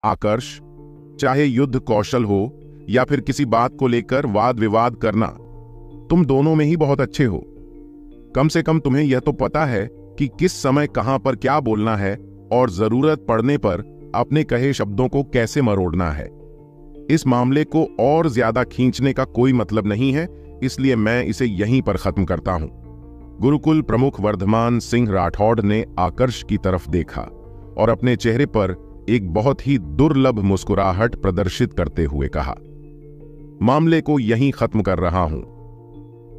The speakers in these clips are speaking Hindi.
आकर्ष, चाहे युद्ध कौशल हो या फिर किसी बात को लेकर वाद विवाद करना, तुम दोनों में ही बहुत अच्छे हो। कम से कम तुम्हें यह तो पता है कि किस समय कहां पर क्या बोलना है और जरूरत पड़ने पर अपने कहे शब्दों को कैसे मरोड़ना है। इस मामले को और ज्यादा खींचने का कोई मतलब नहीं है, इसलिए मैं इसे यहीं पर खत्म करता हूं। गुरुकुल प्रमुख वर्धमान सिंह राठौड़ ने आकर्ष की तरफ देखा और अपने चेहरे पर एक बहुत ही दुर्लभ मुस्कुराहट प्रदर्शित करते हुए कहा, मामले को यहीं खत्म कर रहा हूं।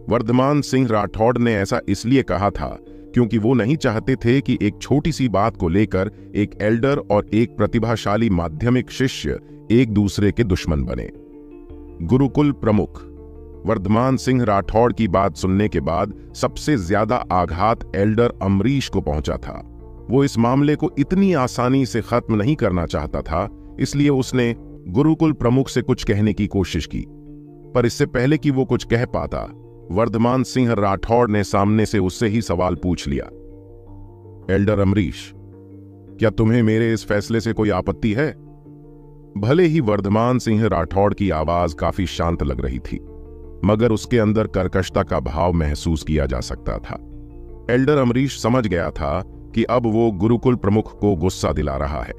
वर्धमान सिंह राठौड़ ने ऐसा इसलिए कहा था क्योंकि वो नहीं चाहते थे कि एक छोटी सी बात को लेकर एक एल्डर और एक प्रतिभाशाली माध्यमिक शिष्य एक दूसरे के दुश्मन बने। गुरुकुल प्रमुख वर्धमान सिंह राठौड़ की बात सुनने के बाद सबसे ज्यादा आघात एल्डर अमरीश को पहुंचा था। वो इस मामले को इतनी आसानी से खत्म नहीं करना चाहता था, इसलिए उसने गुरुकुल प्रमुख से कुछ कहने की कोशिश की। पर इससे पहले कि वो कुछ कह पाता, वर्धमान सिंह राठौड़ ने सामने से उससे ही सवाल पूछ लिया, एल्डर अमरीश, क्या तुम्हें मेरे इस फैसले से कोई आपत्ति है? भले ही वर्धमान सिंह राठौड़ की आवाज काफी शांत लग रही थी, मगर उसके अंदर कर्कशता का भाव महसूस किया जा सकता था। एल्डर अमरीश समझ गया था कि अब वो गुरुकुल प्रमुख को गुस्सा दिला रहा है,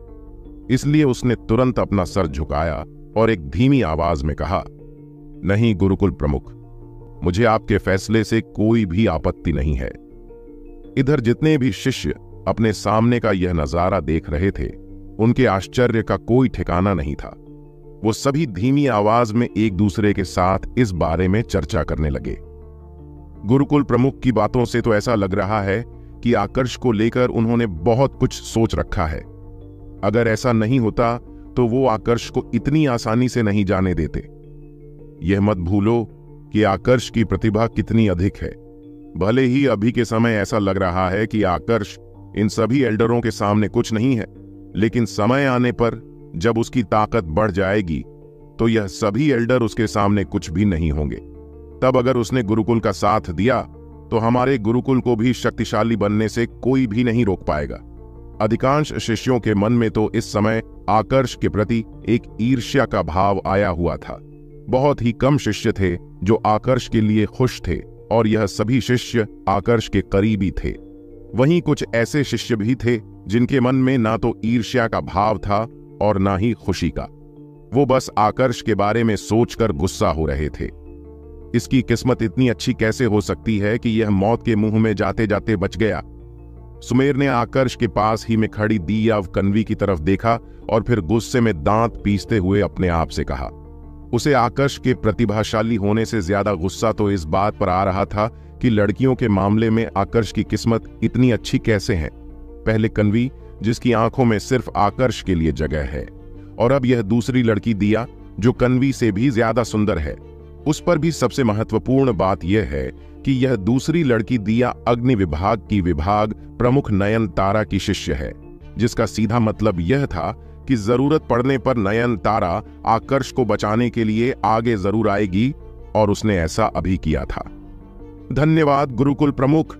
इसलिए उसने तुरंत अपना सर झुकाया और एक धीमी आवाज में कहा, नहीं गुरुकुल प्रमुख, मुझे आपके फैसले से कोई भी आपत्ति नहीं है। इधर जितने भी शिष्य अपने सामने का यह नजारा देख रहे थे, उनके आश्चर्य का कोई ठिकाना नहीं था। वो सभी धीमी आवाज में एक दूसरे के साथ इस बारे में चर्चा करने लगे। गुरुकुल प्रमुख की बातों से तो ऐसा लग रहा है कि आकर्ष को लेकर उन्होंने बहुत कुछ सोच रखा है। अगर ऐसा नहीं होता तो वो आकर्ष को इतनी आसानी से नहीं जाने देते। यह मत भूलो कि आकर्ष की प्रतिभा कितनी अधिक है। भले ही अभी के समय ऐसा लग रहा है कि आकर्ष इन सभी एल्डरों के सामने कुछ नहीं है, लेकिन समय आने पर जब उसकी ताकत बढ़ जाएगी तो यह सभी एल्डर उसके सामने कुछ भी नहीं होंगे। तब अगर उसने गुरुकुल का साथ दिया तो हमारे गुरुकुल को भी शक्तिशाली बनने से कोई भी नहीं रोक पाएगा। अधिकांश शिष्यों के मन में तो इस समय आकर्ष के प्रति एक ईर्ष्या का भाव आया हुआ था। बहुत ही कम शिष्य थे जो आकर्ष के लिए खुश थे, और यह सभी शिष्य आकर्ष के करीबी थे। वहीं कुछ ऐसे शिष्य भी थे जिनके मन में ना तो ईर्ष्या का भाव था और ना ही खुशी का। वो बस आकर्ष के बारे में सोचकर गुस्सा हो रहे थे। इसकी किस्मत इतनी अच्छी कैसे हो सकती है कि यह मौत के मुंह में जाते जाते बच गया। सुमेर ने आकर्ष के पास ही में खड़ी दीयाव कन्वी की तरफ देखा और फिर गुस्से में दांत पीसते हुए अपने आप से कहा। उसे आकर्ष के प्रतिभाशाली होने से ज्यादा गुस्सा तो इस बात पर आ रहा था कि लड़कियों के मामले में आकर्ष की किस्मत इतनी अच्छी कैसे है। पहले कन्वी, जिसकी आंखों में सिर्फ आकर्ष के लिए जगह है, और अब यह दूसरी लड़की दिया जो कन्वी से भी ज्यादा सुंदर है। उस पर भी सबसे महत्वपूर्ण बात यह है कि यह दूसरी लड़की दिया अग्नि विभाग की विभाग प्रमुख नयन तारा की शिष्य है, जिसका सीधा मतलब यह था कि जरूरत पड़ने पर नयन तारा आकर्ष को बचाने के लिए आगे जरूर आएगी, और उसने ऐसा अभी किया था। धन्यवाद गुरुकुल प्रमुख,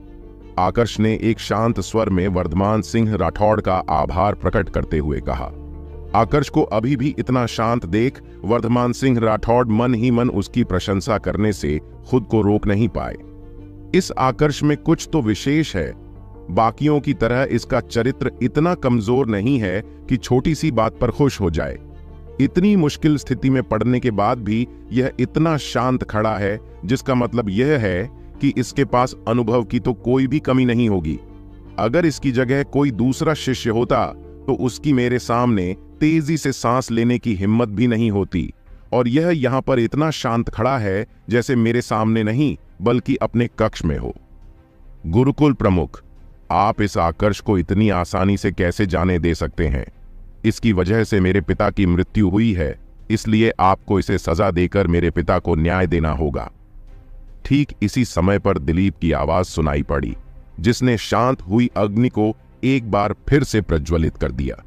आकर्ष ने एक शांत स्वर में वर्धमान सिंह राठौड़ का आभार प्रकट करते हुए कहा। आकर्ष को अभी भी इतना शांत देख वर्धमान सिंह राठौड़ मन ही मन उसकी प्रशंसा करने से खुद को रोक नहीं पाए। इस आकर्ष में कुछ तो विशेष है। बाकियों की तरह इसका चरित्र इतना कमजोर नहीं है कि छोटी सी बात पर खुश हो जाए। इतनी मुश्किल स्थिति में पड़ने के बाद भी यह इतना शांत खड़ा है, जिसका मतलब यह है कि इसके पास अनुभव की तो कोई भी कमी नहीं होगी। अगर इसकी जगह कोई दूसरा शिष्य होता तो उसकी मेरे सामने तेजी से सांस लेने की हिम्मत भी नहीं होती, और यह यहां पर इतना शांत खड़ा है जैसे मेरे सामने नहीं बल्कि अपने कक्ष में हो। गुरुकुल प्रमुख, आप इस आकर्ष को इतनी आसानी से कैसे जाने दे सकते हैं? इसकी वजह से मेरे पिता की मृत्यु हुई है, इसलिए आपको इसे सजा देकर मेरे पिता को न्याय देना होगा। ठीक इसी समय पर दिलीप की आवाज सुनाई पड़ी, जिसने शांत हुई अग्नि को एक बार फिर से प्रज्वलित कर दिया।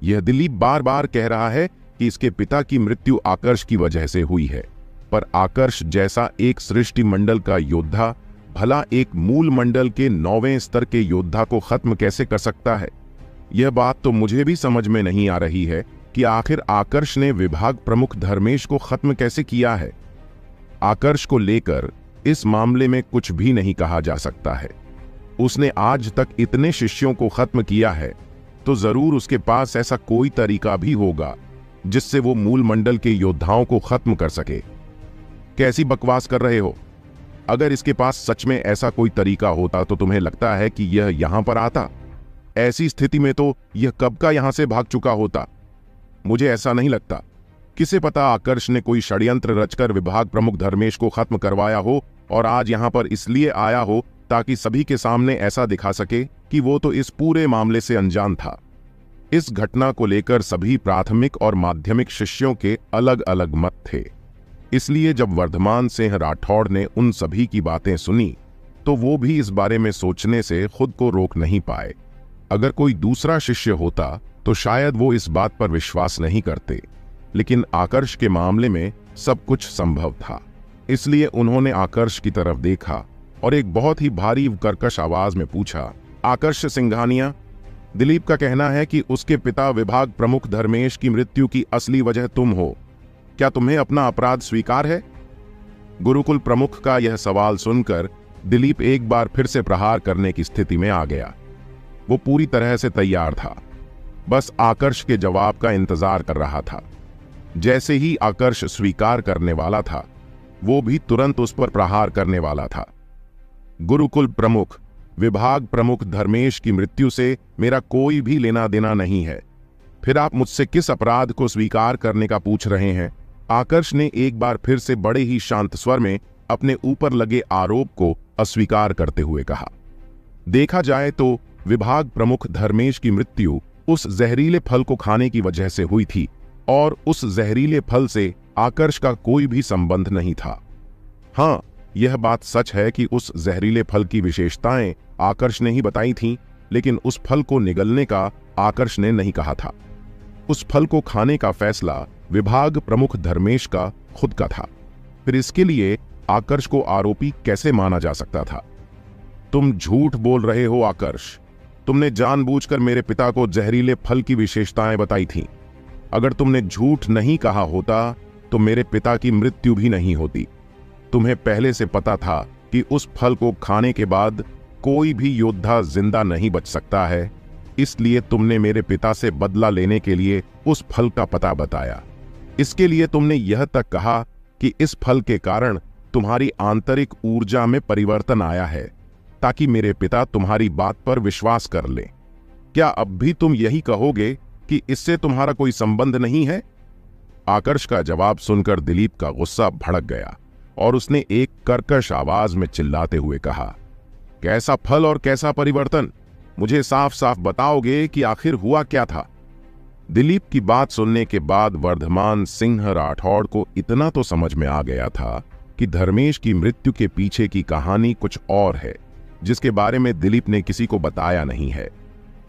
यह दिलीप बार बार कह रहा है कि इसके पिता की मृत्यु आकर्ष की वजह से हुई है, पर आकर्ष जैसा एक सृष्टि मंडल का योद्धा भला एक मूल मंडल के 9वें स्तर के योद्धा को खत्म कैसे कर सकता है? यह बात तो मुझे भी समझ में नहीं आ रही है, कि आखिर आकर्ष ने विभाग प्रमुख धर्मेश को खत्म कैसे किया है। आकर्ष को लेकर इस मामले में कुछ भी नहीं कहा जा सकता है। उसने आज तक इतने शिष्यों को खत्म किया है, तो जरूर उसके पास ऐसा कोई तरीका भी होगा जिससे वो मूल मंडल के योद्धाओं को खत्म कर सके। कैसी बकवास कर रहे हो? अगर इसके पास सच में ऐसा कोई तरीका होता तो तुम्हें लगता है कि यह यहां पर आता? ऐसी स्थिति में तो यह कब का यहां से भाग चुका होता। मुझे ऐसा नहीं लगता। किसे पता आकर्ष ने कोई षड्यंत्र रचकर विभाग प्रमुख धर्मेश को खत्म करवाया हो और आज यहां पर इसलिए आया हो ताकि सभी के सामने ऐसा दिखा सके कि वो तो इस पूरे मामले से अनजान था। इस घटना को लेकर सभी प्राथमिक और माध्यमिक शिष्यों के अलग अलग मत थे। इसलिए जब वर्धमान सिंह राठौड़ ने उन सभी की बातें सुनी तो वो भी इस बारे में सोचने से खुद को रोक नहीं पाए। अगर कोई दूसरा शिष्य होता तो शायद वो इस बात पर विश्वास नहीं करते, लेकिन आकर्ष के मामले में सब कुछ संभव था। इसलिए उन्होंने आकर्ष की तरफ देखा और एक बहुत ही भारी कर्कश आवाज में पूछा, आकर्ष सिंघानिया, दिलीप का कहना है कि उसके पिता विभाग प्रमुख धर्मेश की मृत्यु की असली वजह तुम हो। क्या तुम्हें अपना अपराध स्वीकार है? गुरुकुल प्रमुख का यह सवाल सुनकर दिलीप एक बार फिर से प्रहार करने की स्थिति में आ गया। वो पूरी तरह से तैयार था, बस आकर्ष के जवाब का इंतजार कर रहा था। जैसे ही आकर्ष स्वीकार करने वाला था, वो भी तुरंत उस पर प्रहार करने वाला था। गुरुकुल प्रमुख, विभाग प्रमुख धर्मेश की मृत्यु से मेरा कोई भी लेना देना नहीं है। फिर आप मुझसे किस अपराध को स्वीकार करने का पूछ रहे हैं? आकर्ष ने एक बार फिर से बड़े ही शांत स्वर में अपने ऊपर लगे आरोप को अस्वीकार करते हुए कहा। देखा जाए तो विभाग प्रमुख धर्मेश की मृत्यु उस जहरीले फल को खाने की वजह से हुई थी और उस जहरीले फल से आकर्ष का कोई भी संबंध नहीं था। हां, यह बात सच है कि उस जहरीले फल की विशेषताएं आकर्ष ने ही बताई थीं, लेकिन उस फल को निगलने का आकर्ष ने नहीं कहा था। उस फल को खाने का फैसला विभाग प्रमुख धर्मेश का खुद का था। फिर इसके लिए आकर्ष को आरोपी कैसे माना जा सकता था? तुम झूठ बोल रहे हो आकर्ष। तुमने जानबूझकर मेरे पिता को जहरीले फल की विशेषताएं बताई थीं। अगर तुमने झूठ नहीं कहा होता तो मेरे पिता की मृत्यु भी नहीं होती। तुम्हें पहले से पता था कि उस फल को खाने के बाद कोई भी योद्धा जिंदा नहीं बच सकता है, इसलिए तुमने मेरे पिता से बदला लेने के लिए उस फल का पता बताया। इसके लिए तुमने यह तक कहा कि इस फल के कारण तुम्हारी आंतरिक ऊर्जा में परिवर्तन आया है, ताकि मेरे पिता तुम्हारी बात पर विश्वास कर लें। क्या अब भी तुम यही कहोगे कि इससे तुम्हारा कोई संबंध नहीं है? आकर्ष का जवाब सुनकर दिलीप का गुस्सा भड़क गया और उसने एक कर्कश आवाज में चिल्लाते हुए कहा, कैसा फल और कैसा परिवर्तन? मुझे साफ साफ बताओगे कि आखिर हुआ क्या था? दिलीप की बात सुनने के बाद वर्धमान सिंह राठौड़ को इतना तो समझ में आ गया था कि धर्मेश की मृत्यु के पीछे की कहानी कुछ और है, जिसके बारे में दिलीप ने किसी को बताया नहीं है।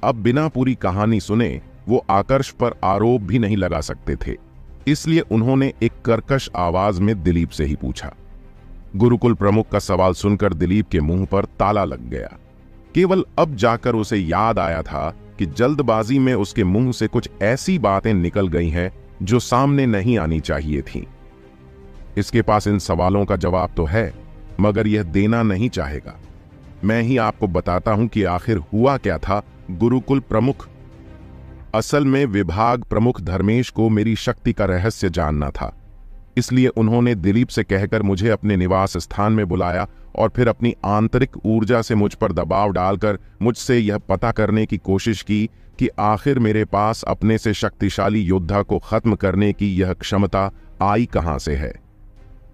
अब बिना पूरी कहानी सुने वो आकर्ष पर आरोप भी नहीं लगा सकते थे, इसलिए उन्होंने एक कर्कश आवाज में दिलीप से ही पूछा। गुरुकुल प्रमुख का सवाल सुनकर दिलीप के मुंह पर ताला लग गया। केवल अब जाकर उसे याद आया था कि जल्दबाजी में उसके मुंह से कुछ ऐसी बातें निकल गई हैं जो सामने नहीं आनी चाहिए थीं। इसके पास इन सवालों का जवाब तो है, मगर यह देना नहीं चाहेगा। मैं ही आपको बताता हूं कि आखिर हुआ क्या था। गुरुकुल प्रमुख, असल में विभाग प्रमुख धर्मेश को मेरी शक्ति का रहस्य जानना था, इसलिए उन्होंने दिलीप से कहकर मुझे अपने निवास स्थान में बुलाया और फिर अपनी आंतरिक ऊर्जा से मुझ पर दबाव डालकर मुझसे यह पता करने की कोशिश की कि आखिर मेरे पास अपने से शक्तिशाली योद्धा को खत्म करने की यह क्षमता आई कहां से है।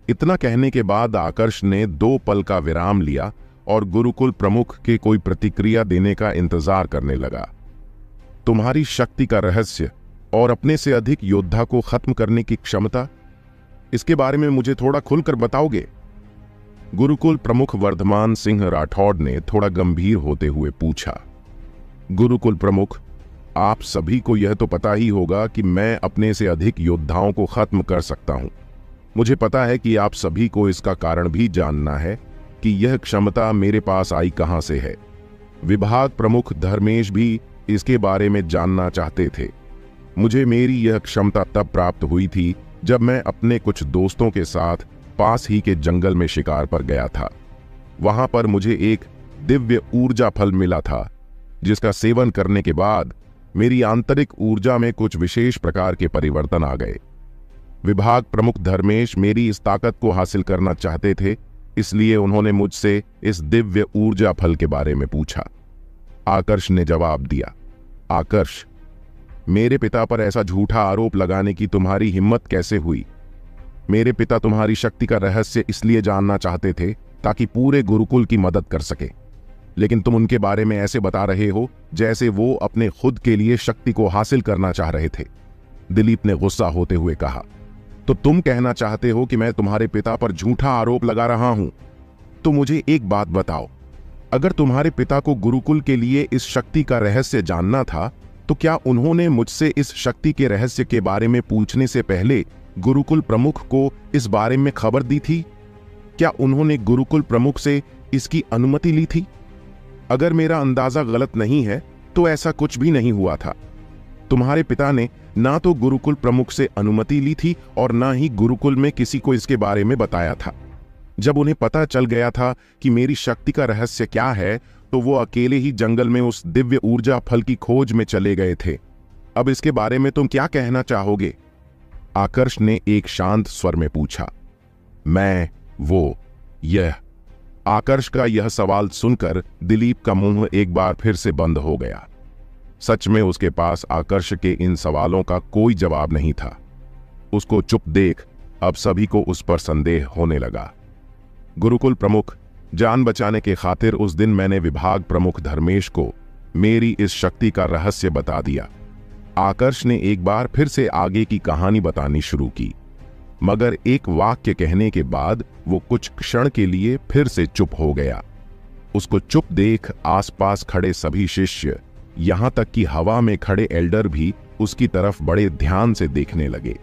इतना कहने के बाद आकर्ष ने 2 पल का विराम लिया और गुरुकुल प्रमुख के कोई प्रतिक्रिया देने का इंतजार करने लगा। तुम्हारी शक्ति का रहस्य और अपने से अधिक योद्धा को खत्म करने की क्षमता, इसके बारे में मुझे थोड़ा खुलकर बताओगे? गुरुकुल प्रमुख वर्धमान सिंह राठौड़ ने थोड़ा गंभीर होते हुए पूछा। गुरुकुल प्रमुख, आप सभी को यह तो पता ही होगा कि मैं अपने से अधिक योद्धाओं को खत्म कर सकता हूं। मुझे पता है कि आप सभी को इसका कारण भी जानना है कि यह क्षमता मेरे पास आई कहां से है। विभाग प्रमुख धर्मेश भी इसके बारे में जानना चाहते थे। मुझे मेरी यह क्षमता तब प्राप्त हुई थी जब मैं अपने कुछ दोस्तों के साथ पास ही के जंगल में शिकार पर गया था। वहां पर मुझे एक दिव्य ऊर्जा फल मिला था, जिसका सेवन करने के बाद मेरी आंतरिक ऊर्जा में कुछ विशेष प्रकार के परिवर्तन आ गए। विभाग प्रमुख धर्मेश मेरी इस ताकत को हासिल करना चाहते थे, इसलिए उन्होंने मुझसे इस दिव्य ऊर्जा फल के बारे में पूछा। आकर्ष ने जवाब दिया, आकर्ष, मेरे पिता पर ऐसा झूठा आरोप लगाने की तुम्हारी हिम्मत कैसे हुई? मेरे पिता तुम्हारी शक्ति का रहस्य इसलिए जानना चाहते थे ताकि पूरे गुरुकुल की मदद कर सके, लेकिन तुम उनके बारे में ऐसे बता रहे हो जैसे वो अपने खुद के लिए शक्ति को हासिल करना चाह रहे थे। दिलीप ने गुस्सा होते हुए कहा, तो तुम कहना चाहते हो कि मैं तुम्हारे पिता पर झूठा आरोप लगा रहा हूं? तो मुझे एक बात बताओ, अगर तुम्हारे पिता को गुरुकुल के लिए इस शक्ति का रहस्य जानना था, तो क्या उन्होंने मुझसे इस शक्ति के रहस्य के बारे में पूछने से पहले गुरुकुल प्रमुख को इस बारे में खबर दी थी? क्या उन्होंने गुरुकुल प्रमुख से इसकी अनुमति ली थी? अगर मेरा अंदाजा गलत नहीं है तो ऐसा कुछ भी नहीं हुआ था। तुम्हारे पिता ने ना तो गुरुकुल प्रमुख से अनुमति ली थी और ना ही गुरुकुल में किसी को इसके बारे में बताया था। जब उन्हें पता चल गया था कि मेरी शक्ति का रहस्य क्या है, तो वो अकेले ही जंगल में उस दिव्य ऊर्जा फल की खोज में चले गए थे। अब इसके बारे में तुम क्या कहना चाहोगे? आकर्ष ने एक शांत स्वर में पूछा। मैं, वो, यह। आकर्ष का यह सवाल सुनकर दिलीप का मुंह एक बार फिर से बंद हो गया। सच में उसके पास आकर्ष के इन सवालों का कोई जवाब नहीं था। उसको चुप देख अब सभी को उस पर संदेह होने लगा। गुरुकुल प्रमुख, जान बचाने के खातिर उस दिन मैंने विभाग प्रमुख धर्मेश को मेरी इस शक्ति का रहस्य बता दिया। आकर्ष ने एक बार फिर से आगे की कहानी बतानी शुरू की, मगर एक वाक्य कहने के बाद वो कुछ क्षण के लिए फिर से चुप हो गया। उसको चुप देख आसपास खड़े सभी शिष्य, यहां तक कि हवा में खड़े एल्डर भी उसकी तरफ बड़े ध्यान से देखने लगे।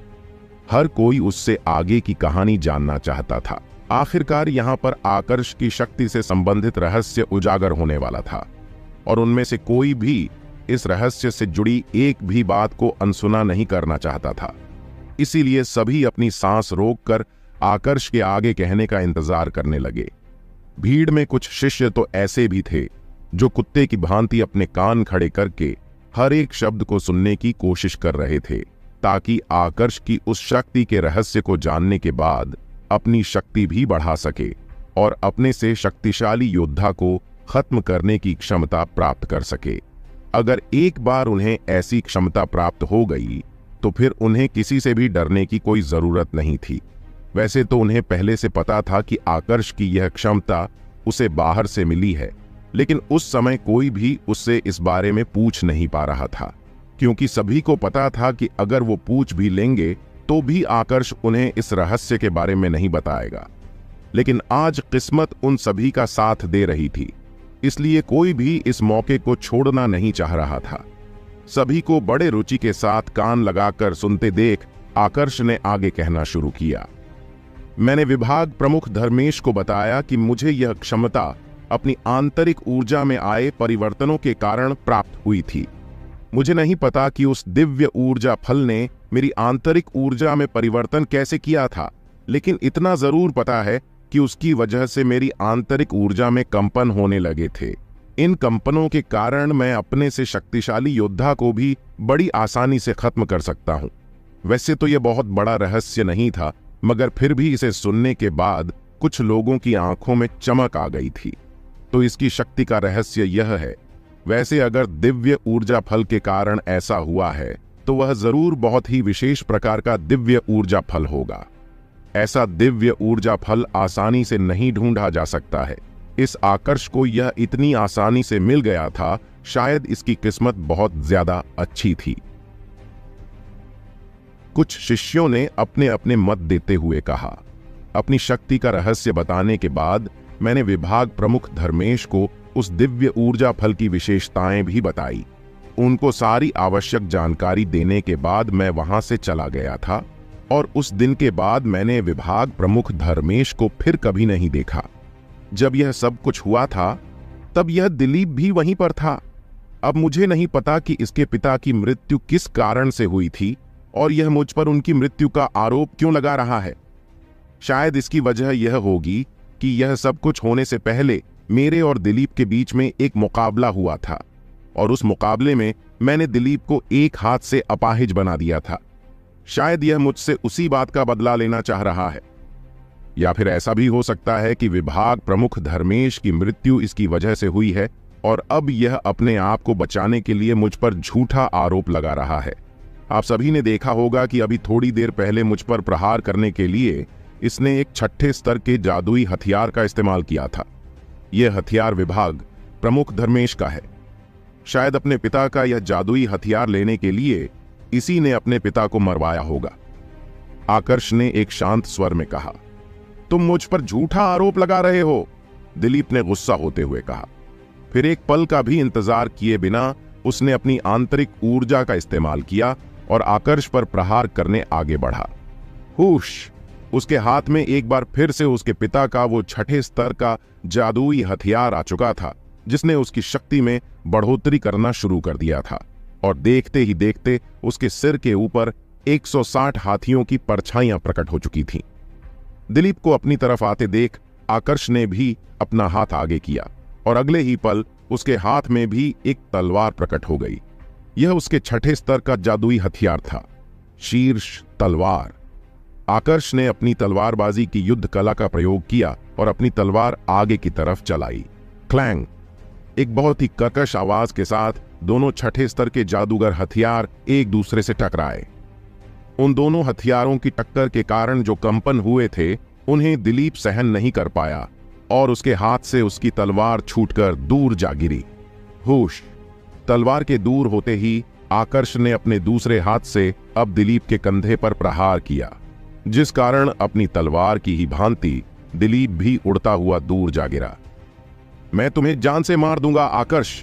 हर कोई उससे आगे की कहानी जानना चाहता था। आखिरकार यहां पर आकर्ष की शक्ति से संबंधित रहस्य उजागर होने वाला था और उनमें से कोई भी इस रहस्य से जुड़ी एक भी बात को अनसुना नहीं करना चाहता था। इसीलिए सभी अपनी सांस रोककर आकर्ष के आगे कहने का इंतजार करने लगे। भीड़ में कुछ शिष्य तो ऐसे भी थे जो कुत्ते की भांति अपने कान खड़े करके हर एक शब्द को सुनने की कोशिश कर रहे थे, ताकि आकर्ष की उस शक्ति के रहस्य को जानने के बाद अपनी शक्ति भी बढ़ा सके और अपने से शक्तिशाली योद्धा को खत्म करने की क्षमता प्राप्त कर सके। अगर एक बार उन्हें ऐसी क्षमता प्राप्त हो गई तो फिर उन्हें किसी से भी डरने की कोई जरूरत नहीं थी। वैसे तो उन्हें पहले से पता था कि आकर्ष की यह क्षमता उसे बाहर से मिली है, लेकिन उस समय कोई भी उससे इस बारे में पूछ नहीं पा रहा था, क्योंकि सभी को पता था कि अगर वो पूछ भी लेंगे तो भी आकर्ष उन्हें इस रहस्य के बारे में नहीं बताएगा। लेकिन आज किस्मत उन सभी का साथ दे रही थी, इसलिए कोई भी इस मौके को छोड़ना नहीं चाह रहा था। सभी को बड़े रुचि के साथ कान लगाकर सुनते देख आकर्ष ने आगे कहना शुरू किया। मैंने विभाग प्रमुख धर्मेश को बताया कि मुझे यह क्षमता अपनी आंतरिक ऊर्जा में आए परिवर्तनों के कारण प्राप्त हुई थी। मुझे नहीं पता कि उस दिव्य ऊर्जा फल ने मेरी आंतरिक ऊर्जा में परिवर्तन कैसे किया था, लेकिन इतना जरूर पता है कि उसकी वजह से मेरी आंतरिक ऊर्जा में कंपन होने लगे थे। इन कंपनों के कारण मैं अपने से शक्तिशाली योद्धा को भी बड़ी आसानी से खत्म कर सकता हूं। वैसे तो यह बहुत बड़ा रहस्य नहीं था, मगर फिर भी इसे सुनने के बाद कुछ लोगों की आंखों में चमक आ गई थी। तो इसकी शक्ति का रहस्य यह है। वैसे अगर दिव्य ऊर्जा फल के कारण ऐसा हुआ है तो वह जरूर बहुत ही विशेष प्रकार का दिव्य ऊर्जा फल होगा। ऐसा दिव्य ऊर्जा फल आसानी से नहीं ढूंढा जा सकता है। इस आकर्ष को यह इतनी आसानी से मिल गया था, शायद इसकी किस्मत बहुत ज्यादा अच्छी थी। कुछ शिष्यों ने अपने अपने मत देते हुए कहा। अपनी शक्ति का रहस्य बताने के बाद मैंने विभाग प्रमुख धर्मेश को उस दिव्य ऊर्जा फल की विशेषताएं भी बताई। उनको सारी आवश्यक जानकारी देने के बाद मैं वहां से चला गया था और उस दिन के बाद मैंने विभाग प्रमुख धर्मेश को फिर कभी नहीं देखा। जब यह सब कुछ हुआ था तब यह दिलीप भी वहीं पर था। अब मुझे नहीं पता कि इसके पिता की मृत्यु किस कारण से हुई थी और यह मुझ पर उनकी मृत्यु का आरोप क्यों लगा रहा है। शायद इसकी वजह यह होगी कि यह सब कुछ होने से पहले मेरे और दिलीप के बीच में एक मुकाबला हुआ था और उस मुकाबले में मैंने दिलीप को एक हाथ से अपाहिज बना दिया था। शायद यह मुझसे उसी बात का बदला लेना चाह रहा है। या फिर ऐसा भी हो सकता है कि विभाग प्रमुख धर्मेश की मृत्यु इसकी वजह से हुई है और अब यह अपने आप को बचाने के लिए मुझ पर झूठा आरोप लगा रहा है। आप सभी ने देखा होगा कि अभी थोड़ी देर पहले मुझ पर प्रहार करने के लिए इसने एक 6ठे स्तर के जादुई हथियार का इस्तेमाल किया था। यह हथियार विभाग प्रमुख धर्मेश का है। शायद अपने पिता का यह जादुई हथियार लेने के लिए इसी ने अपने पिता को मरवाया होगा। आकर्ष ने एक शांत स्वर में कहा। तुम मुझ पर झूठा आरोप लगा रहे हो, दिलीप ने गुस्सा होते हुए कहा। फिर एक पल का भी इंतजार किए बिना उसने अपनी आंतरिक ऊर्जा का इस्तेमाल किया और आकर्ष पर प्रहार करने आगे बढ़ा। हुश! उसके हाथ में एक बार फिर से उसके पिता का वो 6ठे स्तर का जादुई हथियार आ चुका था, जिसने उसकी शक्ति में बढ़ोतरी करना शुरू कर दिया था और देखते ही देखते उसके सिर के ऊपर 160 हाथियों की परछाइयां प्रकट हो चुकी थीं। दिलीप को अपनी तरफ आते देख आकर्ष ने भी अपना हाथ आगे किया और अगले ही पल उसके हाथ में भी एक तलवार प्रकट हो गई। यह उसके 6ठे स्तर का जादुई हथियार था, शीर्ष तलवार। आकर्ष ने अपनी तलवारबाजी की युद्ध कला का प्रयोग किया और अपनी तलवार आगे की तरफ चलाई। क्लैंग! एक बहुत ही कर्कश आवाज के साथ दोनों 6ठे स्तर के जादूगर हथियार एक दूसरे से टकराए। उन दोनों हथियारों की टक्कर के कारण जो कंपन हुए थे उन्हें दिलीप सहन नहीं कर पाया और उसके हाथ से उसकी तलवार छूटकर दूर जा गिरी। होश! तलवार के दूर होते ही आकर्ष ने अपने दूसरे हाथ से अब दिलीप के कंधे पर प्रहार किया, जिस कारण अपनी तलवार की ही भांति दिलीप भी उड़ता हुआ दूर जा गिरा। मैं तुम्हें जान से मार दूंगा आकर्ष!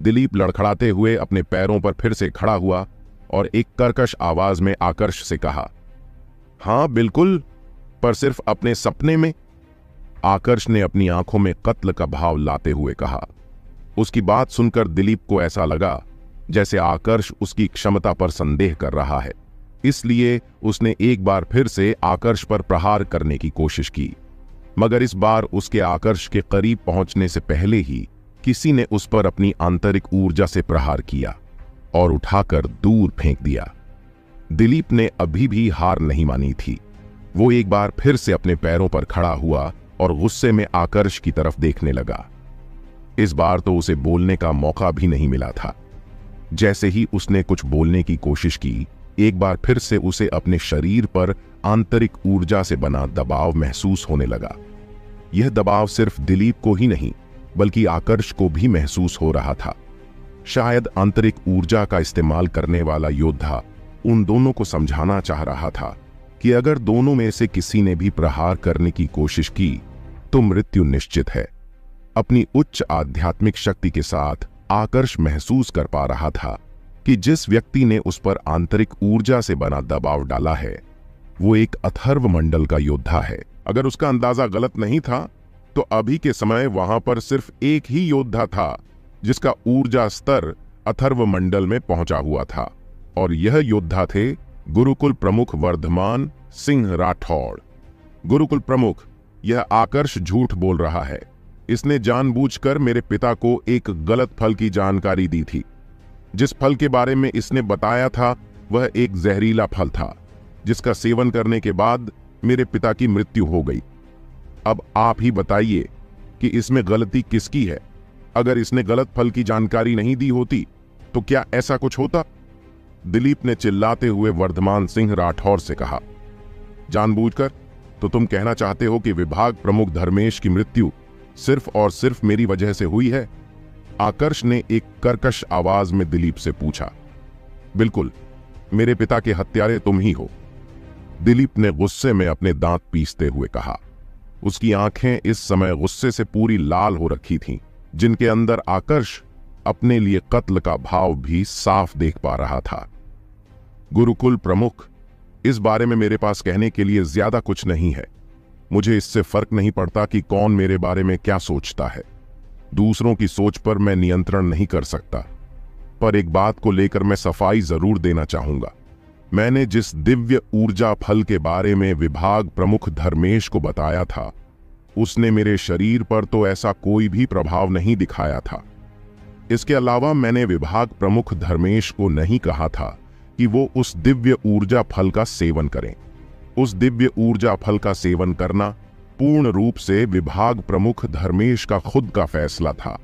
दिलीप लड़खड़ाते हुए अपने पैरों पर फिर से खड़ा हुआ और एक कर्कश आवाज में आकर्ष से कहा। हां बिल्कुल, पर सिर्फ अपने सपने में, आकर्ष ने अपनी आंखों में कत्ल का भाव लाते हुए कहा। उसकी बात सुनकर दिलीप को ऐसा लगा जैसे आकर्ष उसकी क्षमता पर संदेह कर रहा है, इसलिए उसने एक बार फिर से आकर्ष पर प्रहार करने की कोशिश की, मगर इस बार उसके आकर्ष के करीब पहुंचने से पहले ही किसी ने उस पर अपनी आंतरिक ऊर्जा से प्रहार किया और उठाकर दूर फेंक दिया। दिलीप ने अभी भी हार नहीं मानी थी। वो एक बार फिर से अपने पैरों पर खड़ा हुआ और गुस्से में आकर्ष की तरफ देखने लगा। इस बार तो उसे बोलने का मौका भी नहीं मिला था। जैसे ही उसने कुछ बोलने की कोशिश की, एक बार फिर से उसे अपने शरीर पर आंतरिक ऊर्जा से बना दबाव महसूस होने लगा। यह दबाव सिर्फ दिलीप को ही नहीं बल्कि आकर्ष को भी महसूस हो रहा था। शायद आंतरिक ऊर्जा का इस्तेमाल करने वाला योद्धा उन दोनों को समझाना चाह रहा था कि अगर दोनों में से किसी ने भी प्रहार करने की कोशिश की तो मृत्यु निश्चित है। अपनी उच्च आध्यात्मिक शक्ति के साथ आकर्ष महसूस कर पा रहा था कि जिस व्यक्ति ने उस पर आंतरिक ऊर्जा से बना दबाव डाला है वो एक अथर्व मंडल का योद्धा है। अगर उसका अंदाजा गलत नहीं था तो अभी के समय वहां पर सिर्फ एक ही योद्धा था जिसका ऊर्जा स्तर अथर्व मंडल में पहुंचा हुआ था, और यह योद्धा थे गुरुकुल प्रमुख वर्धमान सिंह राठौड़। गुरुकुल प्रमुख, यह आकर्ष झूठ बोल रहा है। इसने जानबूझकर मेरे पिता को एक गलत फल की जानकारी दी थी। जिस फल के बारे में इसने बताया था वह एक जहरीला फल था जिसका सेवन करने के बाद मेरे पिता की मृत्यु हो गई। अब आप ही बताइए कि इसमें गलती किसकी है। अगर इसने गलत फल की जानकारी नहीं दी होती तो क्या ऐसा कुछ होता? दिलीप ने चिल्लाते हुए वर्धमान सिंह राठौर से कहा। जानबूझकर? तो तुम कहना चाहते हो कि विभाग प्रमुख धर्मेश की मृत्यु सिर्फ और सिर्फ मेरी वजह से हुई है? आकर्ष ने एक कर्कश आवाज में दिलीप से पूछा। बिल्कुल, मेरे पिता के हत्यारे तुम ही हो, दिलीप ने गुस्से में अपने दांत पीसते हुए कहा। उसकी आंखें इस समय गुस्से से पूरी लाल हो रखी थीं, जिनके अंदर आकर्ष अपने लिए कत्ल का भाव भी साफ देख पा रहा था। गुरुकुल प्रमुख, इस बारे में मेरे पास कहने के लिए ज्यादा कुछ नहीं है। मुझे इससे फर्क नहीं पड़ता कि कौन मेरे बारे में क्या सोचता है। दूसरों की सोच पर मैं नियंत्रण नहीं कर सकता, पर एक बात को लेकर मैं सफाई जरूर देना चाहूंगा। मैंने जिस दिव्य ऊर्जा फल के बारे में विभाग प्रमुख धर्मेश को बताया था, उसने मेरे शरीर पर तो ऐसा कोई भी प्रभाव नहीं दिखाया था। इसके अलावा मैंने विभाग प्रमुख धर्मेश को नहीं कहा था कि वो उस दिव्य ऊर्जा फल का सेवन करें। उस दिव्य ऊर्जा फल का सेवन करना पूर्ण रूप से विभाग प्रमुख धर्मेश का खुद का फैसला था।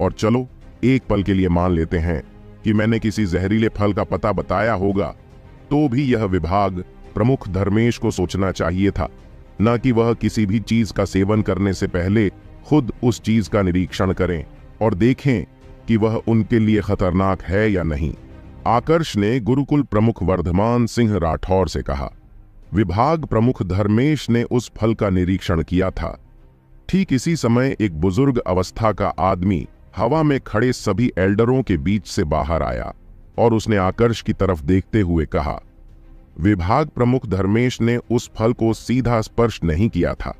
और चलो एक पल के लिए मान लेते हैं कि मैंने किसी जहरीले फल का पता बताया होगा, तो भी यह विभाग प्रमुख धर्मेश को सोचना चाहिए था, न कि वह किसी भी चीज का सेवन करने से पहले खुद उस चीज का निरीक्षण करें और देखें कि वह उनके लिए खतरनाक है या नहीं। आकर्ष ने गुरुकुल प्रमुख वर्धमान सिंह राठौर से कहा। विभाग प्रमुख धर्मेश ने उस फल का निरीक्षण किया था। ठीक इसी समय एक बुजुर्ग अवस्था का आदमी हवा में खड़े सभी एल्डरों के बीच से बाहर आया और उसने आकर्ष की तरफ देखते हुए कहा। विभाग प्रमुख धर्मेश ने उस फल को सीधा स्पर्श नहीं किया था।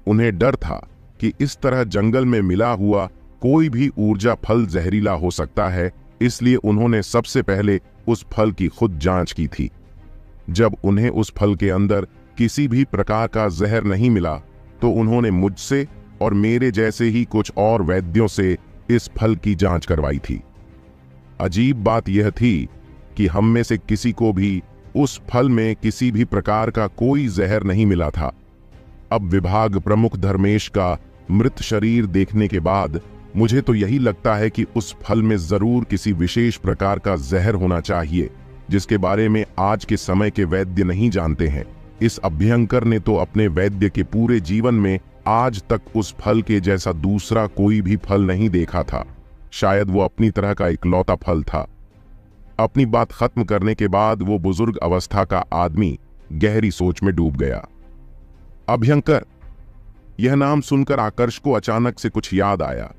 उन्हें डर था कि इस तरह जंगल में मिला हुआ कोई भी ऊर्जा फल जहरीला हो सकता है, इसलिए उन्होंने सबसे पहले उस फल की खुद जांच की थी। जब उन्हें उस फल के अंदर किसी भी प्रकार का जहर नहीं मिला, तो उन्होंने मुझसे और मेरे जैसे ही कुछ और वैद्यों से इस फल की जांच करवाई थी। अजीब बात यह थी कि हम में से किसी को भी उस फल में किसी भी प्रकार का कोई जहर नहीं मिला था। अब विभाग प्रमुख धर्मेश का मृत शरीर देखने के बाद मुझे तो यही लगता है कि उस फल में जरूर किसी विशेष प्रकार का जहर होना चाहिए, जिसके बारे में आज के समय के वैद्य नहीं जानते हैं। इस अभ्यंकर ने तो अपने वैद्य के पूरे जीवन में आज तक उस फल के जैसा दूसरा कोई भी फल नहीं देखा था। शायद वो अपनी तरह का इकलौता फल था। अपनी बात खत्म करने के बाद वो बुजुर्ग अवस्था का आदमी गहरी सोच में डूब गया। अभ्यंकर, यह नाम सुनकर आकर्ष को अचानक से कुछ याद आया।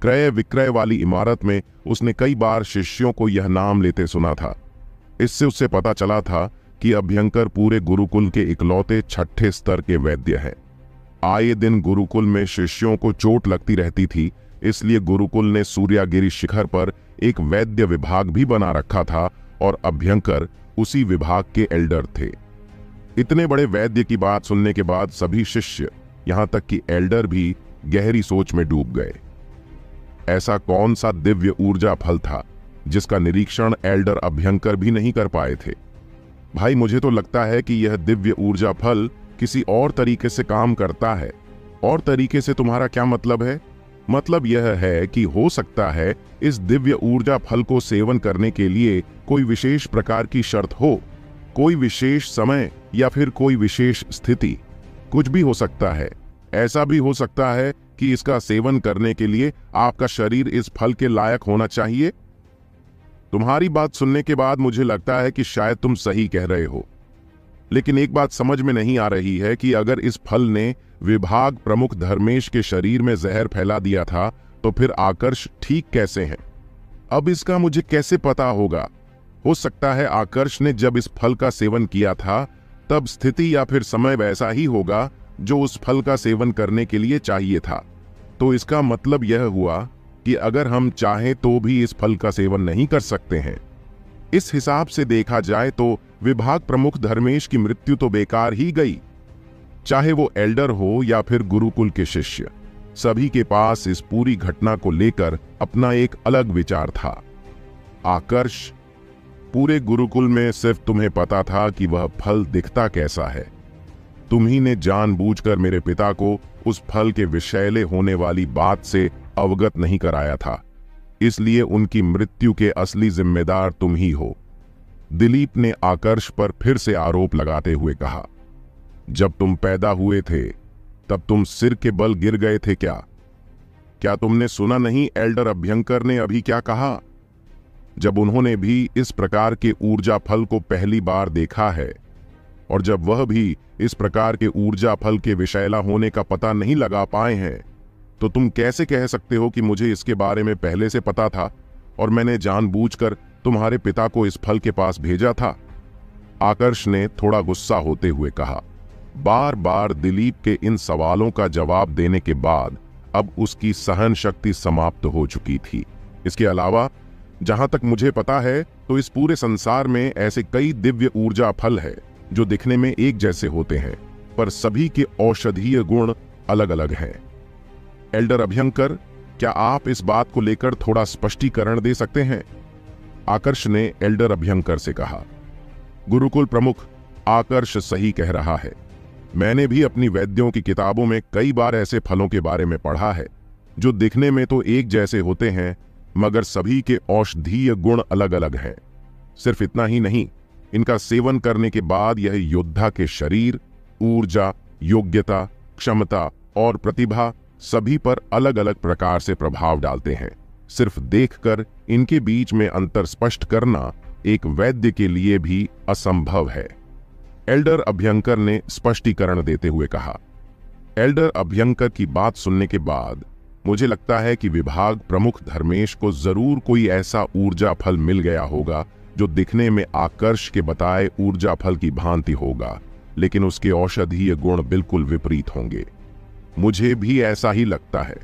क्रय विक्रय वाली इमारत में उसने कई बार शिष्यों को यह नाम लेते सुना था। इससे उससे पता चला था कि अभ्यंकर पूरे गुरुकुल के इकलौते छठे स्तर के वैद्य हैं। आए दिन गुरुकुल में शिष्यों को चोट लगती रहती थी, इसलिए गुरुकुल ने सूर्यागिरी शिखर पर एक वैद्य विभाग भी बना रखा था और अभ्यंकर उसी विभाग के एल्डर थे। इतने बड़े वैद्य की बात सुनने के बाद सभी शिष्य, यहां तक कि एल्डर भी गहरी सोच में डूब गए। ऐसा कौन सा दिव्य ऊर्जा फल था जिसका निरीक्षण एल्डर अभ्यंकर भी नहीं कर पाए थे? भाई, मुझे तो लगता है कि यह दिव्य ऊर्जा फल किसी और तरीके से काम करता है। और तरीके से तुम्हारा क्या मतलब है? मतलब यह है कि हो सकता है इस दिव्य ऊर्जा फल को सेवन करने के लिए कोई विशेष प्रकार की शर्त हो, कोई विशेष समय या फिर कोई विशेष स्थिति। कुछ भी हो सकता है। ऐसा भी हो सकता है कि इसका सेवन करने के लिए आपका शरीर इस फल के लायक होना चाहिए। तुम्हारी बात सुनने के बाद मुझे लगता है कि शायद तुम सही कह रहे हो, लेकिन एक बात समझ में नहीं आ रही है कि अगर इस फल ने विभाग प्रमुख धर्मेश के शरीर में जहर फैला दिया था, तो फिर आकर्ष ठीक कैसे हैं? अब इसका मुझे कैसे पता होगा? हो सकता है आकर्ष ने जब इस फल का सेवन किया था, तब स्थिति या फिर समय वैसा ही होगा जो उस फल का सेवन करने के लिए चाहिए था। तो इसका मतलब यह हुआ कि अगर हम चाहें तो भी इस फल का सेवन नहीं कर सकते हैं। इस हिसाब से देखा जाए तो विभाग प्रमुख धर्मेश की मृत्यु तो बेकार ही गई। चाहे वो एल्डर हो या फिर गुरुकुल के शिष्य, सभी के पास इस पूरी घटना को लेकर अपना एक अलग विचार था। आकर्ष, पूरे गुरुकुल में सिर्फ तुम्हें पता था कि वह फल दिखता कैसा है। तुम्ही ने जानबूझकर मेरे पिता को उस फल के विषैले होने वाली बात से अवगत नहीं कराया था, इसलिए उनकी मृत्यु के असली जिम्मेदार तुम ही हो। दिलीप ने आकर्ष पर फिर से आरोप लगाते हुए कहा। जब तुम पैदा हुए थे तब तुम सिर के बल गिर गए थे क्या तुमने सुना नहीं एल्डर अभ्यंकर ने अभी क्या कहा? जब उन्होंने भी इस प्रकार के ऊर्जा फल को पहली बार देखा है, और जब वह भी इस प्रकार के ऊर्जा फल के विषैला होने का पता नहीं लगा पाए हैं, तो तुम कैसे कह सकते हो कि मुझे इसके बारे में पहले से पता था और मैंने जानबूझकर तुम्हारे पिता को इस फल के पास भेजा था? आकर्ष ने थोड़ा गुस्सा होते हुए कहा। बार बार दिलीप के इन सवालों का जवाब देने के बाद अब उसकी सहन शक्ति समाप्त हो चुकी थी। इसके अलावा जहां तक मुझे पता है तो इस पूरे संसार में ऐसे कई दिव्य ऊर्जा फल है जो दिखने में एक जैसे होते हैं, पर सभी के औषधीय गुण अलग अलग हैं। एल्डर अभ्यंकर, क्या आप इस बात को लेकर थोड़ा स्पष्टीकरण दे सकते हैं? आकर्ष ने एल्डर अभ्यंकर से कहा। गुरुकुल प्रमुख, आकर्ष सही कह रहा है। मैंने भी अपनी वैद्यों की किताबों में कई बार ऐसे फलों के बारे में पढ़ा है जो दिखने में तो एक जैसे होते हैं, मगर सभी के औषधीय गुण अलग अलग हैं। सिर्फ इतना ही नहीं, इनका सेवन करने के बाद यह योद्धा के शरीर, ऊर्जा, योग्यता, क्षमता और प्रतिभा सभी पर अलग अलग प्रकार से प्रभाव डालते हैं। सिर्फ देखकर इनके बीच में अंतर स्पष्ट करना एक वैद्य के लिए भी असंभव है, एल्डर अभ्यंकर ने स्पष्टीकरण देते हुए कहा। एल्डर अभ्यंकर की बात सुनने के बाद मुझे लगता है कि विभाग प्रमुख धर्मेश को जरूर कोई ऐसा ऊर्जा फल मिल गया होगा जो दिखने में आकर्ष के बताए ऊर्जा फल की भांति होगा, लेकिन उसके औषधीय गुण बिल्कुल विपरीत होंगे। मुझे भी ऐसा ही लगता है,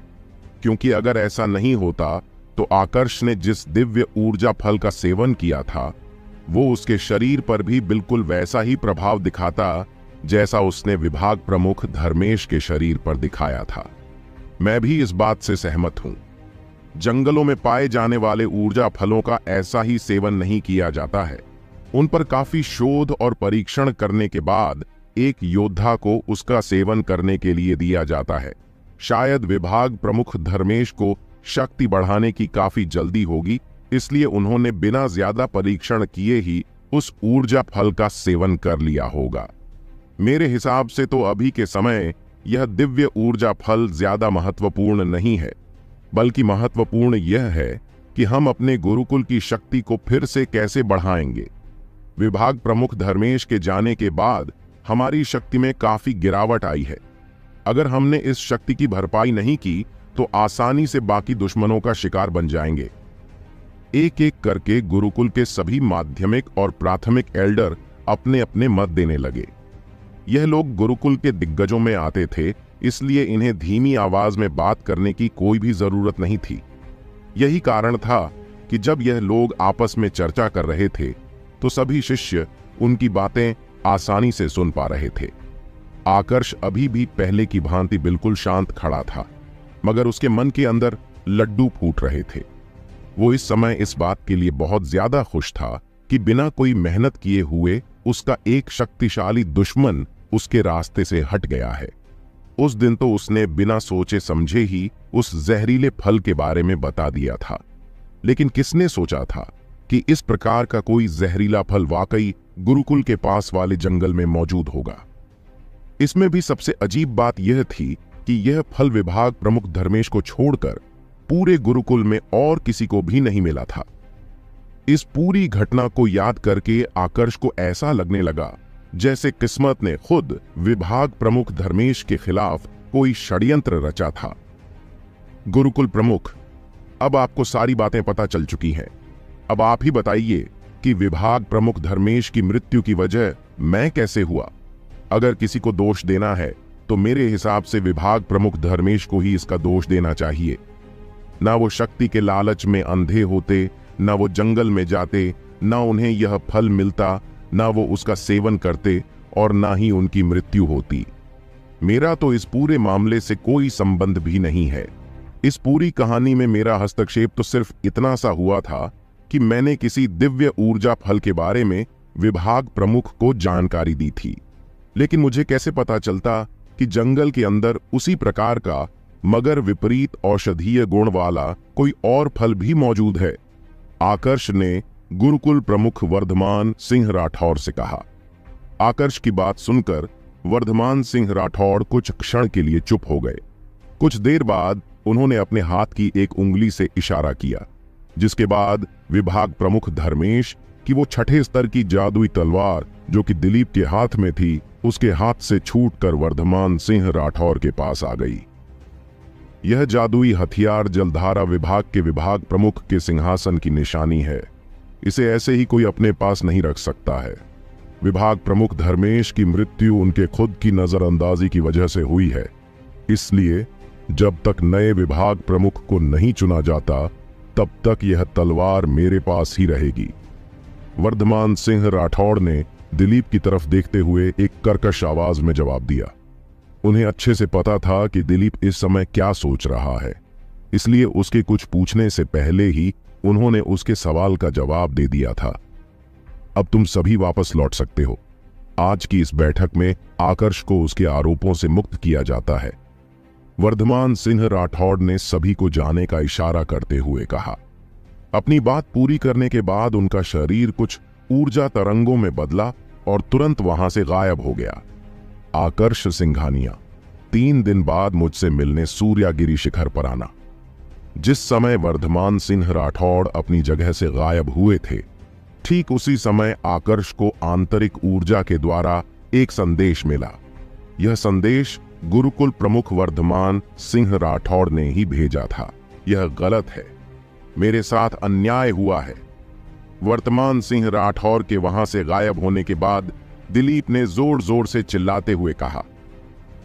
क्योंकि अगर ऐसा नहीं होता तो आकर्ष ने जिस दिव्य ऊर्जा फल का सेवन किया था वो उसके शरीर पर भी बिल्कुल वैसा ही प्रभाव दिखाता जैसा उसने विभाग प्रमुख धर्मेश के शरीर पर दिखाया था। मैं भी इस बात से सहमत हूं। जंगलों में पाए जाने वाले ऊर्जा फलों का ऐसा ही सेवन नहीं किया जाता है। उन पर काफी शोध और परीक्षण करने के बाद एक योद्धा को उसका सेवन करने के लिए दिया जाता है। शायद विभाग प्रमुख धर्मेश को शक्ति बढ़ाने की काफी जल्दी होगी, इसलिए उन्होंने बिना ज्यादा परीक्षण किए ही उस ऊर्जा फल का सेवन कर लिया होगा। मेरे हिसाब से तो अभी के समय यह दिव्य ऊर्जा फल ज्यादा महत्वपूर्ण नहीं है, बल्कि महत्वपूर्ण यह है कि हम अपने गुरुकुल की शक्ति को फिर से कैसे बढ़ाएंगे। विभाग प्रमुख धर्मेश के जाने के बाद हमारी शक्ति में काफी गिरावट आई है। अगर हमने इस शक्ति की भरपाई नहीं की तो आसानी से बाकी दुश्मनों का शिकार बन जाएंगे। एक एक करके गुरुकुल के सभी माध्यमिक और प्राथमिक एल्डर अपने अपने मत देने लगे। यह लोग गुरुकुल के दिग्गजों में आते थे, इसलिए इन्हें धीमी आवाज में बात करने की कोई भी जरूरत नहीं थी। यही कारण था कि जब यह लोग आपस में चर्चा कर रहे थे तो सभी शिष्य उनकी बातें आसानी से सुन पा रहे थे। आकर्ष अभी भी पहले की भांति बिल्कुल शांत खड़ा था, मगर उसके मन के अंदर लड्डू फूट रहे थे। वो इस समय इस बात के लिए बहुत ज्यादा खुश था कि बिना कोई मेहनत किए हुए उसका एक शक्तिशाली दुश्मन उसके रास्ते से हट गया है। उस दिन तो उसने बिना सोचे समझे ही उस जहरीले फल के बारे में बता दिया था, लेकिन किसने सोचा था कि इस प्रकार का कोई जहरीला फल वाकई गुरुकुल के पास वाले जंगल में मौजूद होगा। इसमें भी सबसे अजीब बात यह थी कि यह फल विभाग प्रमुख धर्मेश को छोड़कर पूरे गुरुकुल में और किसी को भी नहीं मिला था। इस पूरी घटना को याद करके आकर्ष को ऐसा लगने लगा जैसे किस्मत ने खुद विभाग प्रमुख धर्मेश के खिलाफ कोई षड्यंत्र रचा था। गुरुकुल प्रमुख, अब आपको सारी बातें पता चल चुकी हैं। अब आप ही बताइए कि विभाग प्रमुख धर्मेश की मृत्यु की वजह मैं कैसे हुआ। अगर किसी को दोष देना है तो मेरे हिसाब से विभाग प्रमुख धर्मेश को ही इसका दोष देना चाहिए। ना वो शक्ति के लालच में अंधे होते, ना वो जंगल में जाते, ना उन्हें यह फल मिलता, ना वो उसका सेवन करते और ना ही उनकी मृत्यु होती। मेरा तो इस पूरे मामले से कोई संबंध भी नहीं है। इस पूरी कहानी में मेरा हस्तक्षेप तो सिर्फ इतना सा हुआ था कि मैंने किसी दिव्य ऊर्जा फल के बारे में विभाग प्रमुख को जानकारी दी थी, लेकिन मुझे कैसे पता चलता कि जंगल के अंदर उसी प्रकार का मगर विपरीत औषधीय गुण वाला कोई और फल भी मौजूद है। आकर्ष ने गुरुकुल प्रमुख वर्धमान सिंह राठौर से कहा। आकर्ष की बात सुनकर वर्धमान सिंह राठौर कुछ क्षण के लिए चुप हो गए। कुछ देर बाद उन्होंने अपने हाथ की एक उंगली से इशारा किया, जिसके बाद विभाग प्रमुख धर्मेश की वो छठे स्तर की जादुई तलवार जो कि दिलीप के हाथ में थी, उसके हाथ से छूटकर वर्धमान सिंह राठौर के पास आ गई। यह जादुई हथियार जलधारा विभाग के विभाग प्रमुख के सिंहासन की निशानी है। इसे ऐसे ही कोई अपने पास नहीं रख सकता है। विभाग प्रमुख धर्मेश की मृत्यु उनके खुद की नजरअंदाजी की वजह से हुई है, इसलिए जब तक नए विभाग प्रमुख को नहीं चुना जाता तब तक यह तलवार मेरे पास ही रहेगी। वर्धमान सिंह राठौड़ ने दिलीप की तरफ देखते हुए एक कर्कश आवाज में जवाब दिया। उन्हें अच्छे से पता था कि दिलीप इस समय क्या सोच रहा है, इसलिए उसके कुछ पूछने से पहले ही उन्होंने उसके सवाल का जवाब दे दिया था। अब तुम सभी वापस लौट सकते हो। आज की इस बैठक में आकर्ष को उसके आरोपों से मुक्त किया जाता है। वर्धमान सिंह राठौड़ ने सभी को जाने का इशारा करते हुए कहा। अपनी बात पूरी करने के बाद उनका शरीर कुछ ऊर्जा तरंगों में बदला और तुरंत वहां से गायब हो गया। आकर्ष सिंघानिया, 3 दिन बाद मुझसे मिलने सूर्यागिरी शिखर पर आना। जिस समय वर्धमान सिंह राठौड़ अपनी जगह से गायब हुए थे, ठीक उसी समय आकर्ष को आंतरिक ऊर्जा के द्वारा एक संदेश मिला। यह संदेश गुरुकुल प्रमुख वर्धमान सिंह राठौड़ ने ही भेजा था। यह गलत है, मेरे साथ अन्याय हुआ है। वर्धमान सिंह राठौड़ के वहां से गायब होने के बाद दिलीप ने जोर जोर से चिल्लाते हुए कहा,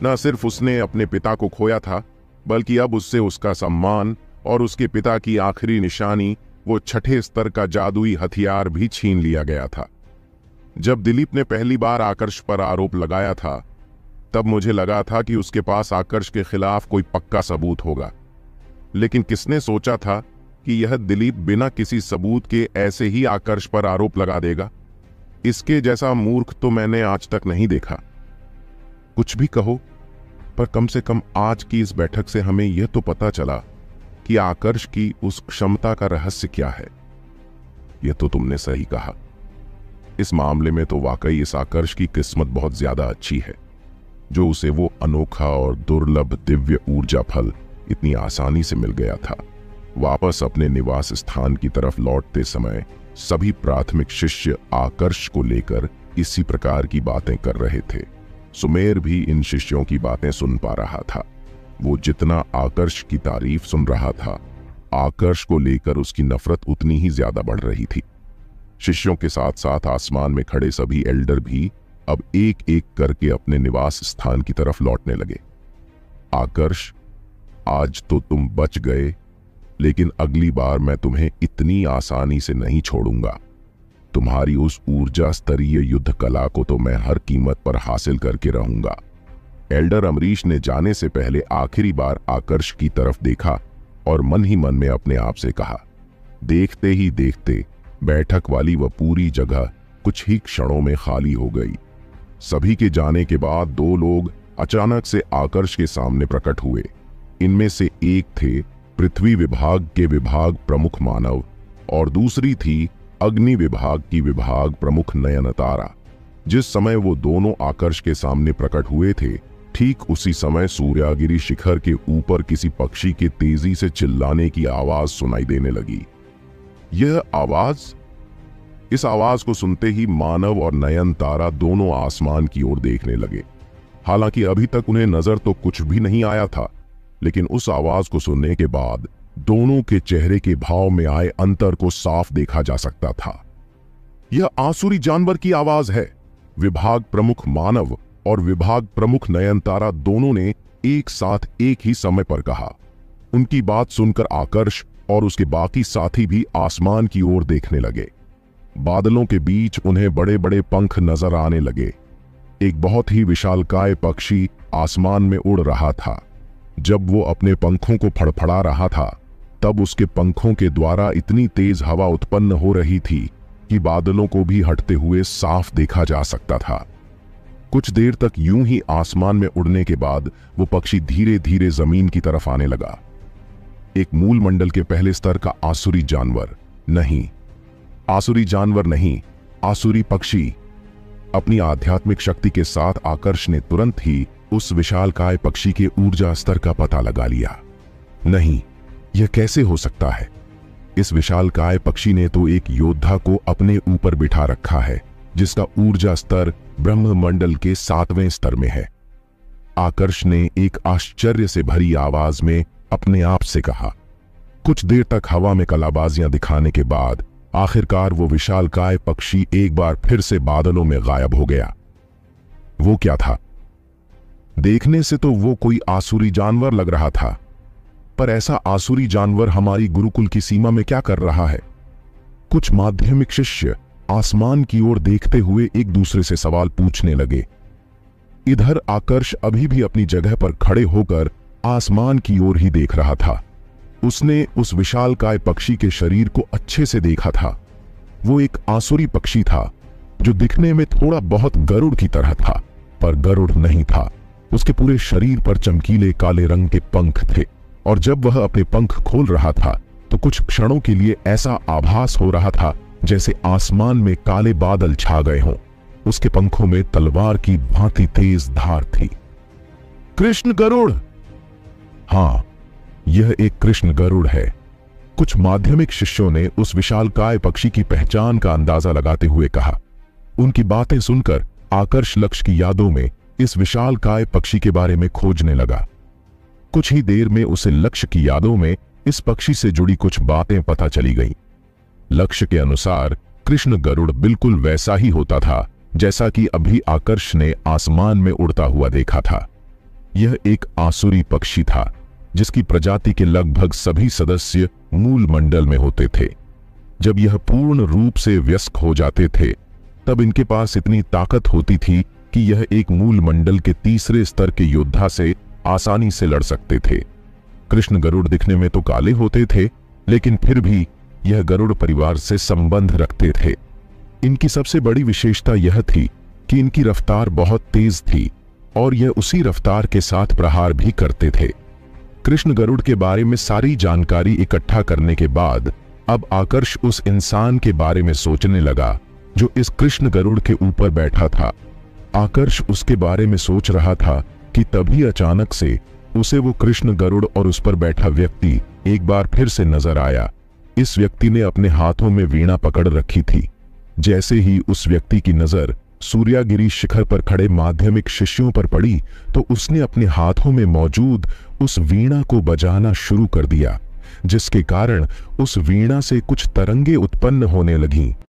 न सिर्फ उसने अपने पिता को खोया था, बल्कि अब उससे उसका सम्मान और उसके पिता की आखिरी निशानी, वो 6ठे स्तर का जादुई हथियार भी छीन लिया गया था। जब दिलीप ने पहली बार आकर्ष पर आरोप लगाया था, तब मुझे लगा था कि उसके पास आकर्ष के खिलाफ कोई पक्का सबूत होगा, लेकिन किसने सोचा था कि यह दिलीप बिना किसी सबूत के ऐसे ही आकर्ष पर आरोप लगा देगा। इसके जैसा मूर्ख तो मैंने आज तक नहीं देखा। कुछ भी कहो, पर कम से कम आज की इस बैठक से हमें यह तो पता चला कि आकर्ष की उस क्षमता का रहस्य क्या है। यह तो तुमने सही कहा। इस मामले में तो वाकई इस आकर्ष की किस्मत बहुत ज्यादा अच्छी है, जो उसे वो अनोखा और दुर्लभ दिव्य ऊर्जा फल इतनी आसानी से मिल गया था। वापस अपने निवास स्थान की तरफ लौटते समय सभी प्राथमिक शिष्य आकर्ष को लेकर इसी प्रकार की बातें कर रहे थे। सुमेर भी इन शिष्यों की बातें सुन पा रहा था। वो जितना आकर्ष की तारीफ सुन रहा था, आकर्ष को लेकर उसकी नफरत उतनी ही ज्यादा बढ़ रही थी। शिष्यों के साथ साथ आसमान में खड़े सभी एल्डर भी अब एक एक करके अपने निवास स्थान की तरफ लौटने लगे। आकर्ष, आज तो तुम बच गए, लेकिन अगली बार मैं तुम्हें इतनी आसानी से नहीं छोड़ूंगा। तुम्हारी उस ऊर्जा स्तरीय युद्ध कला को तो मैं हर कीमत पर हासिल करके रहूंगा। एल्डर अमरीश ने जाने से पहले आखिरी बार आकर्ष की तरफ देखा और मन ही मन में अपने आप से कहा। देखते ही देखते बैठक वाली वह पूरी जगह कुछ ही क्षणों में खाली हो गई। सभी के जाने के बाद 2 लोग अचानक से आकर्ष के सामने प्रकट हुए। इनमें से एक थे पृथ्वी विभाग के विभाग प्रमुख मानव और दूसरी थी अग्नि विभाग की विभाग प्रमुख नयनतारा। जिस समय वो दोनों आकर्ष के सामने प्रकट हुए थे, ठीक उसी समय सूर्यागिरी शिखर के ऊपर किसी पक्षी के तेजी से चिल्लाने की आवाज सुनाई देने लगी। यह आवाज, इस आवाज को सुनते ही मानव और नयनतारा दोनों आसमान की ओर देखने लगे। हालांकि अभी तक उन्हें नजर तो कुछ भी नहीं आया था, लेकिन उस आवाज को सुनने के बाद दोनों के चेहरे के भाव में आए अंतर को साफ देखा जा सकता था। यह आसुरी जानवर की आवाज है। विभाग प्रमुख मानव और विभाग प्रमुख नयनतारा दोनों ने एक साथ एक ही समय पर कहा। उनकी बात सुनकर आकर्ष और उसके बाकी साथी भी आसमान की ओर देखने लगे। बादलों के बीच उन्हें बड़े बड़े पंख नजर आने लगे। एक बहुत ही विशालकाय पक्षी आसमान में उड़ रहा था। जब वो अपने पंखों को फड़फड़ा रहा था, तब उसके पंखों के द्वारा इतनी तेज हवा उत्पन्न हो रही थी कि बादलों को भी हटते हुए साफ देखा जा सकता था। कुछ देर तक यूं ही आसमान में उड़ने के बाद वो पक्षी धीरे धीरे जमीन की तरफ आने लगा। एक मूल मंडल के पहले स्तर का आसुरी जानवर नहीं, आसुरी जानवर नहीं, आसुरी पक्षी। अपनी आध्यात्मिक शक्ति के साथ आकर्ष ने तुरंत ही उस विशालकाय पक्षी के ऊर्जा स्तर का पता लगा लिया। नहीं, यह कैसे हो सकता है? इस विशालकाय पक्षी ने तो एक योद्धा को अपने ऊपर बिठा रखा है, जिसका ऊर्जा स्तर ब्रह्म मंडल के 7वें स्तर में है। आकर्ष ने एक आश्चर्य से भरी आवाज में अपने आप से कहा। कुछ देर तक हवा में कलाबाजियां दिखाने के बाद आखिरकार वो विशालकाय पक्षी एक बार फिर से बादलों में गायब हो गया। वो क्या था? देखने से तो वो कोई आसुरी जानवर लग रहा था, पर ऐसा आसुरी जानवर हमारी गुरुकुल की सीमा में क्या कर रहा है? कुछ माध्यमिक शिष्य आसमान की ओर देखते हुए एक दूसरे से सवाल पूछने लगे। इधर आकर्ष अभी भी अपनी जगह पर खड़े होकर आसमान की ओर ही देख रहा था। उसने उस विशालकाय पक्षी के शरीर को अच्छे से देखा था। वो एक आसुरी पक्षी था जो दिखने में थोड़ा बहुत गरुड़ की तरह था, पर गरुड़ नहीं था। उसके पूरे शरीर पर चमकीले काले रंग के पंख थे और जब वह अपने पंख खोल रहा था तो कुछ क्षणों के लिए ऐसा आभास हो रहा था जैसे आसमान में काले बादल छा गए हों। उसके पंखों में तलवार की भांति तेज धार थी। कृष्ण गरुड़! हां, यह एक कृष्ण गरुड़ है। कुछ माध्यमिक शिष्यों ने उस विशालकाय पक्षी की पहचान का अंदाजा लगाते हुए कहा। उनकी बातें सुनकर आकर्ष लक्ष्य की यादों में इस विशालकाय पक्षी के बारे में खोजने लगा। कुछ ही देर में उसे लक्ष्य की यादों में इस पक्षी से जुड़ी कुछ बातें पता चली गईं। लक्ष्य के अनुसार कृष्ण गरुड़ बिल्कुल वैसा ही होता था जैसा कि अभी आकर्ष ने आसमान में उड़ता हुआ देखा था। यह एक आसुरी पक्षी था जिसकी प्रजाति के लगभग सभी सदस्य मूल मंडल में होते थे। जब यह पूर्ण रूप से वयस्क हो जाते थे तब इनके पास इतनी ताकत होती थी कि यह एक मूल मंडल के तीसरे स्तर के योद्धा से आसानी से लड़ सकते थे। कृष्ण गरुड़ दिखने में तो काले होते थे, लेकिन फिर भी यह गरुड़ परिवार से संबंध रखते थे। इनकी सबसे बड़ी विशेषता यह थी कि इनकी रफ्तार बहुत तेज थी और यह उसी रफ्तार के साथ प्रहार भी करते थे। कृष्ण गरुड़ के बारे में सारी जानकारी इकट्ठा करने के बाद अब आकर्ष उस इंसान के बारे में सोचने लगा जो इस कृष्ण गरुड़ के ऊपर बैठा था। आकर्ष उसके बारे में सोच रहा था कि तभी अचानक से उसे वो कृष्ण गरुड़ और उस पर बैठा व्यक्ति एक बार फिर से नजर आया। इस व्यक्ति ने अपने हाथों में वीणा पकड़ रखी थी। जैसे ही उस व्यक्ति की नजर सूर्यागिरी शिखर पर खड़े माध्यमिक शिष्यों पर पड़ी तो उसने अपने हाथों में मौजूद उस वीणा को बजाना शुरू कर दिया, जिसके कारण उस वीणा से कुछ तरंगे उत्पन्न होने लगीं।